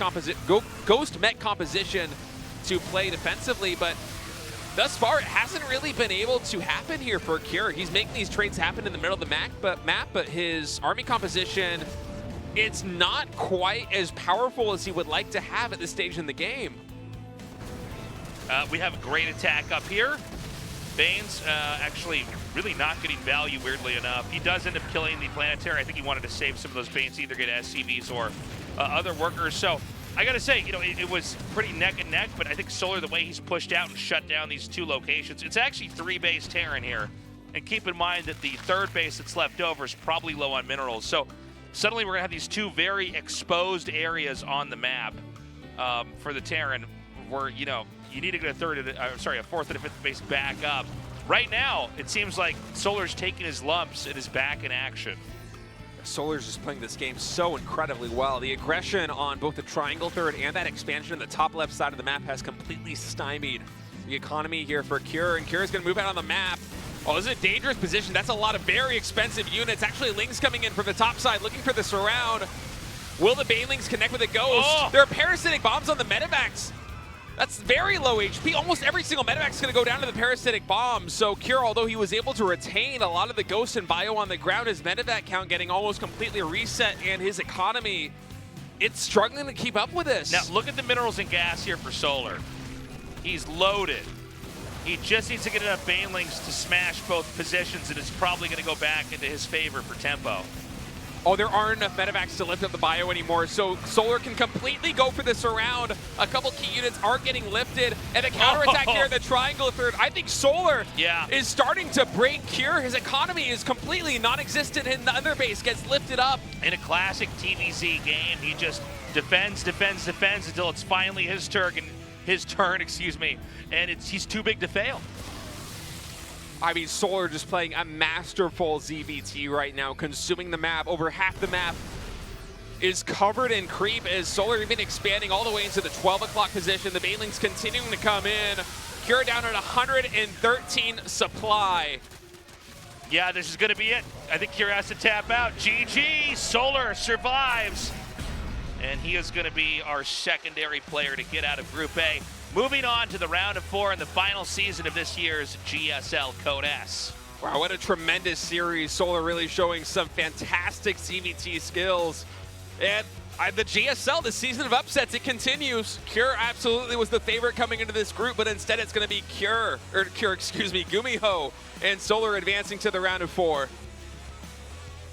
composition to play defensively. But thus far, it hasn't really been able to happen here for Cure. He's making these trades happen in the middle of the map, but his army composition, it's not quite as powerful as he would like to have at this stage in the game. We have a great attack up here. Bane's actually really not getting value, weirdly enough. He does end up killing the planetary. I think he wanted to save some of those Banes, either get SCVs or other workers. So I gotta say, you know, it was pretty neck and neck, but I think Solar, the way he's pushed out and shut down these 2 locations, it's actually 3 base Terran here. And keep in mind that the 3rd base that's left over is probably low on minerals. So suddenly we're gonna have these 2 very exposed areas on the map for the Terran, where, you know, you need to get a fourth and a fifth base back up. Right now, it seems like Solar's taking his lumps and is back in action. Solar's just playing this game so incredibly well. The aggression on both the triangle third and that expansion in the top left side of the map has completely stymied the economy here for Cure, and Cure is going to move out on the map. Oh, this is a dangerous position. That's a lot of very expensive units. Actually, Link's coming in from the top side looking for the surround. Will the Banelings connect with a Ghost? Oh. There are parasitic bombs on the medevacs. That's very low HP. Almost every single medevac is going to go down to the parasitic bomb. So Cure, although he was able to retain a lot of the Ghost and Bio on the ground, his medevac count getting almost completely reset, and his economy, it's struggling to keep up with this. Now, look at the minerals and gas here for Solar. He's loaded. He just needs to get enough Banelings to smash both positions, and it's probably going to go back into his favor for tempo. Oh, there aren't enough medevacs to lift up the Bio anymore, so Solar can completely go for the surround. A couple key units are getting lifted, and the counterattack here, the triangle third. I think Solar is starting to break Cure. His economy is completely non-existent, and the other base gets lifted up. In a classic TVZ game, he just defends until it's finally his turn, and he's too big to fail. I mean, Solar just playing a masterful ZVT right now, consuming the map. Over half the map is covered in creep as Solar even expanding all the way into the 12 o'clock position. The Banelings continuing to come in. Cure down at 113 supply. Yeah, this is going to be it. I think Cure has to tap out. GG, Solar survives. And he is going to be our secondary player to get out of Group A. Moving on to the round of 4 in the final season of this year's GSL Code S. Wow, what a tremendous series. Solar really showing some fantastic CVT skills. And the GSL, the season of upsets, it continues. Cure absolutely was the favorite coming into this group, but instead it's going to be GuMiho, and Solar advancing to the round of 4.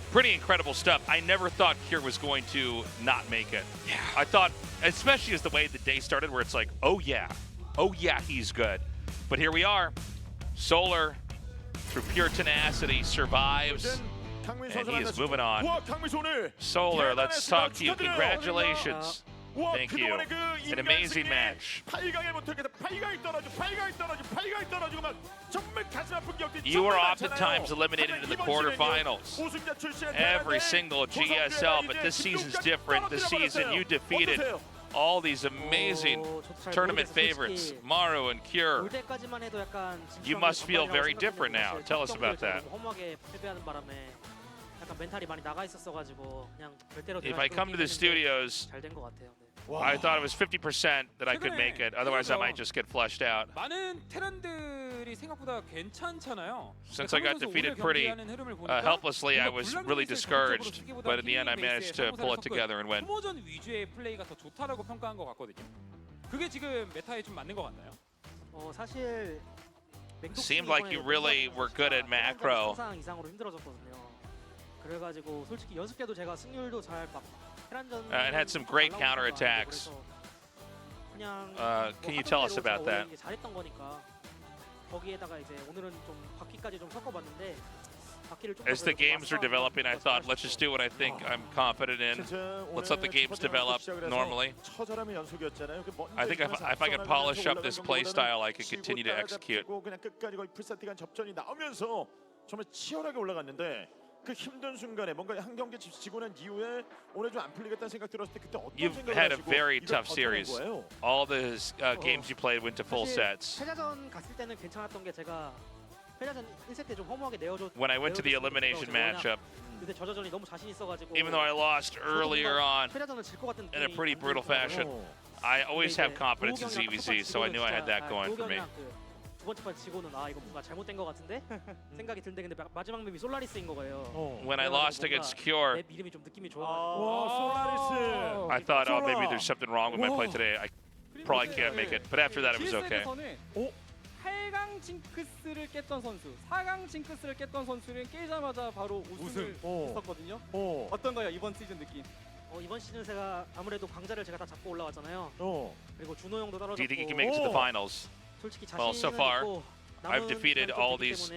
Pretty incredible stuff. I never thought Cure was going to not make it. Yeah. I thought, especially as the way the day started, where it's like, oh yeah, he's good. But here we are. Solar, through pure tenacity, survives, and he is moving on. Solar, let's talk to you. Congratulations. Thank you. An amazing match. You were oftentimes eliminated in the quarterfinals. Every single GSL, but this season's different. This season you defeated all these amazing tournament favorites, Maru and Cure. You must feel very different now. Tell us about that. If I come to the studios, I thought it was 50% that I could make it. Otherwise, I might just get flushed out. Since I got defeated pretty helplessly, I was really discouraged. But in the end, I managed to pull it together and win. Seemed like you really were good at macro. And had some great counterattacks. Can you tell us about that? As the games are developing, I thought, let's just do what I think I'm confident in. Let's let the games develop normally. I think if I could polish up this play style, I could continue to execute. You've had a very tough series. All the games you played went to full sets. When I went to the elimination matchup, even though I lost earlier on in a pretty brutal fashion, I always have confidence in ZVZ, so I knew I had that going for me. When I lost against Cure, I thought, oh, maybe there's something wrong with my play today. I probably can't make it. But after that, it was okay. 8강 징크스를 깼던 선수, 4강 징크스를 깼던 선수는 깨자마자 바로 우승을 했었거든요. 어떤가요, 이번 시즌 느낌? 이번 시즌 제가 아무래도 강자를 제가 다 잡고 올라왔잖아요. 그리고 준호 형도 떨어졌고. Do you think you can make it to the finals? Well, so far, I've defeated all these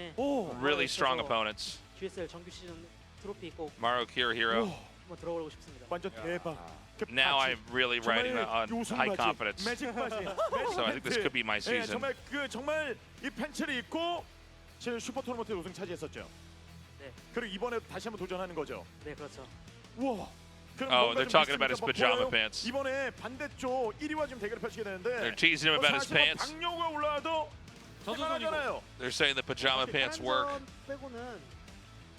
really strong opponents. GSL 정규 시즌 트로피 있고. Maru, Cure, Hero. 한번 들어보고 싶습니다. 완전 대박. 그 Now 바지. I'm really riding 정말 on 요술 high 바지, confidence. 매직 바지, 매직 So I think this 팬츠. could be my 예, season. 정말 이 팬츠를 입고 지금 슈퍼 토너먼트 우승 차지했었죠. 네. 그리고 이번에 다시 한번 도전하는 거죠. 네, 그렇죠. 우와. 그럼 Oh, 뭔가 they're 좀 talking about his 있습니까? 뭐 pajama 보여요? pants. 이번에 반대쪽 1위와 지금 대결을 펼치게 되는데 They're teasing him about his 사실 뭐 pants. 박영우가 올라와도 할만하잖아요. They're saying the pajama pants work. 한전 빼고는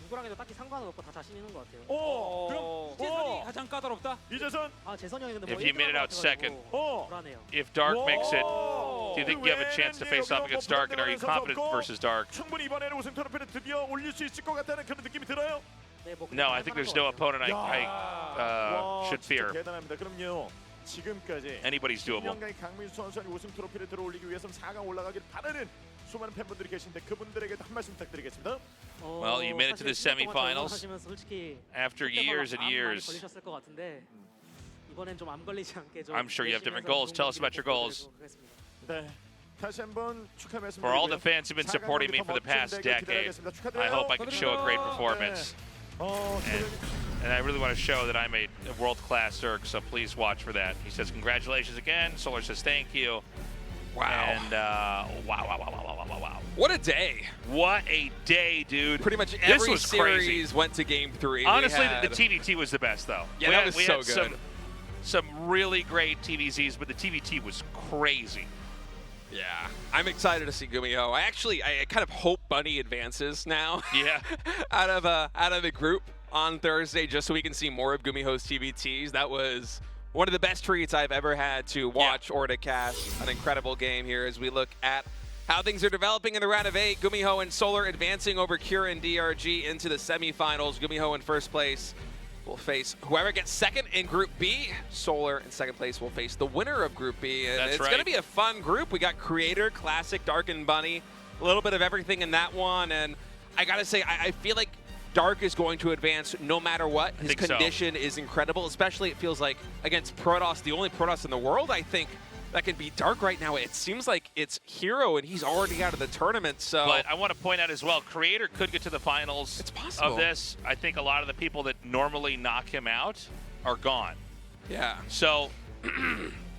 누구랑 해도 딱히 상관은 없고 다 자신 있는 것 같아요. 오, 그럼 가장 까다롭다. 이재선. 아, 재선이 형이 근데 If 뭐 you made it out 1등 second. 어. 불안해요. If Dark makes it, 오. do you think you have a chance to face off against Dark, and are you confident versus Dark? 충분히 이번에는 우승 트로피를 드디어 올릴 수 있을 것 같다는 그런 느낌이 들어요. 네, 뭐 No, I think there's no opponent I 와, should 진짜 fear. 대단합니다. 그럼요. 지금까지 Anybody's doable. 명강의 강민수 선수는 우승 트로피를 들어올리기 위해서는 4강 올라가길 바라는 수많은 팬분들이 계신데 그분들에게도 한 말씀 부탁드리겠습니다. Well, you made it to the semifinals after years and years. 걸리셨을 것 같은데 이번엔 좀 암 걸리지 않게 좀 I'm sure you have different 열심히 goals. 해서 Tell us about your goals. 보여드리도록 하겠습니다. 네. 다시 한번 축하 말씀 For all the fans who've been supporting me for the past decade, I hope I can show a great performance. And I really want to show that I'm a world-class Zerg, so please watch for that. He says, congratulations again. Solar says, thank you. Wow. And wow. What a day. What a day, dude. Pretty much This every was series crazy. went to game 3. Honestly, We had- the TVT was the best, though. Yeah, we that had, was we so had good. Some really great TVZs, but the TVT was crazy. Yeah, I'm excited to see GuMiho. I kind of hope Bunny advances now. Yeah. out of the group on Thursday, just so we can see more of GuMiho's TVTs. That was one of the best treats I've ever had to watch or to cast. An incredible game here as we look at how things are developing in the round of 8. GuMiho and Solar advancing over Cure and DRG into the semifinals. GuMiho in first place will face whoever gets second in Group B. Solar in second place will face the winner of Group B. And That's it's right. going to be a fun group. We got Creator, Classic, Dark, and Bunny. A little bit of everything in that one. And I got to say, I feel like Dark is going to advance no matter what. His condition is incredible, especially it feels like against Protoss, the only Protoss in the world, I think, that can beat Dark right now. It seems like it's Hero, and he's already out of the tournament. So, But I want to point out as well, Creator could get to the finals It's possible. of this. I think a lot of the people that normally knock him out are gone. yeah. So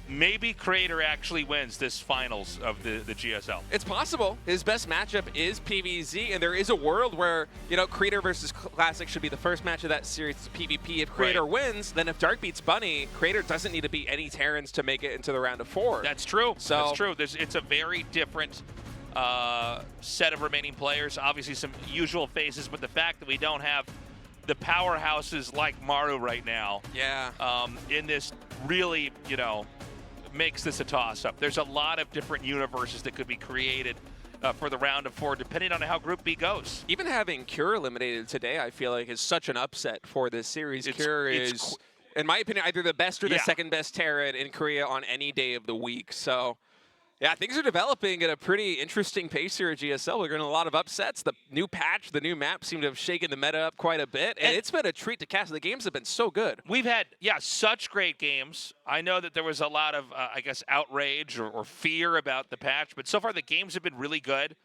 maybe Creator actually wins this finals of the GSL. It's possible. His best matchup is PvZ, and there is a world where, you know, Creator versus Classic should be the first match of that series. It's PvP. If Creator wins, then if Dark beats Bunny, Creator doesn't need to beat any Terrans to make it into the round of 4. That's true. So- That's true. It's a very different set of remaining players. Obviously some usual faces, but the fact that we don't have the powerhouses like Maru right now Yeah. in this really, you know, makes this a toss-up. There's a lot of different universes that could be created for the round of 4, depending on how Group B goes. Even having Cure eliminated today, I feel like is such an upset for this series. Cure is, in my opinion, either the best or the second best Terran in Korea on any day of the week. So, yeah, things are developing at a pretty interesting pace here at GSL. We're getting a lot of upsets. The new patch, the new map seem to have shaken the meta up quite a bit, and it's been a treat to cast. The games have been so good. We've had, such great games. I know that there was a lot of, I guess, outrage or fear about the patch, but so far the games have been really good.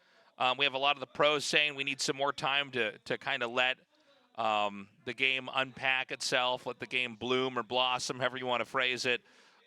We have a lot of the pros saying we need some more time to kind of let the game unpack itself, let the game bloom or blossom, however you want to phrase it,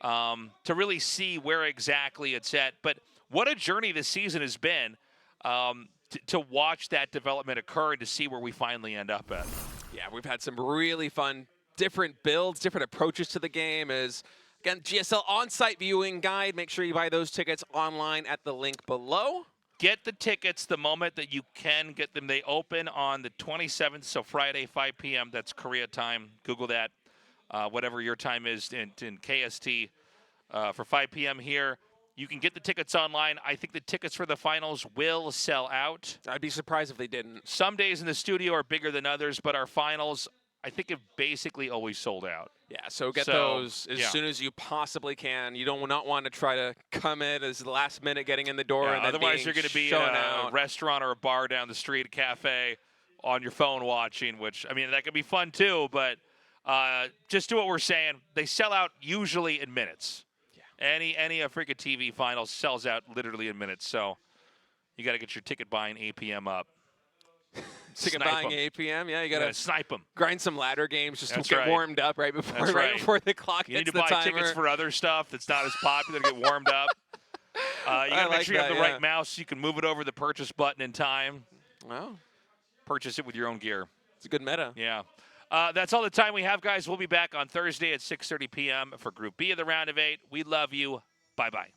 to really see where exactly it's at. But what a journey this season has been to watch that development occur and to see where we finally end up at. Yeah, we've had some really fun different builds, different approaches to the game. As again, GSL on-site viewing guide. Make sure you buy those tickets online at the link below. Get the tickets the moment that you can get them. They open on the 27th, so Friday, 5 p.m. That's Korea time. Google that. Whatever your time is in KST for 5 p.m. here. You can get the tickets online. I think the tickets for the finals will sell out. I'd be surprised if they didn't. Some days in the studio are bigger than others, but our finals, I think, have basically always sold out. Yeah, so get those as soon as you possibly can. You don't not want to try to come in as the last minute getting in the door. And then otherwise, you're going to be in a restaurant or a bar down the street, a cafe, on your phone watching, which, I mean, that could be fun too, but just do what we're saying. They sell out usually in minutes. Yeah. Any Africa TV finals sells out literally in minutes. So you got to get your ticket buying 8 p.m. up. Ticket buying 8 p.m. Yeah, you gotta snipe them. grind some ladder games just to get right. warmed up right before the clock You need hits to the buy timer. tickets for other stuff that's not as popular to get warmed up. You gotta make sure you have the right mouse so you can move it over the purchase button in time. Well, Purchase it with your own gear. it's a good meta. Yeah. That's all the time we have, guys. We'll be back on Thursday at 6:30 p.m. for Group B of the round of 8. We love you. Bye-bye.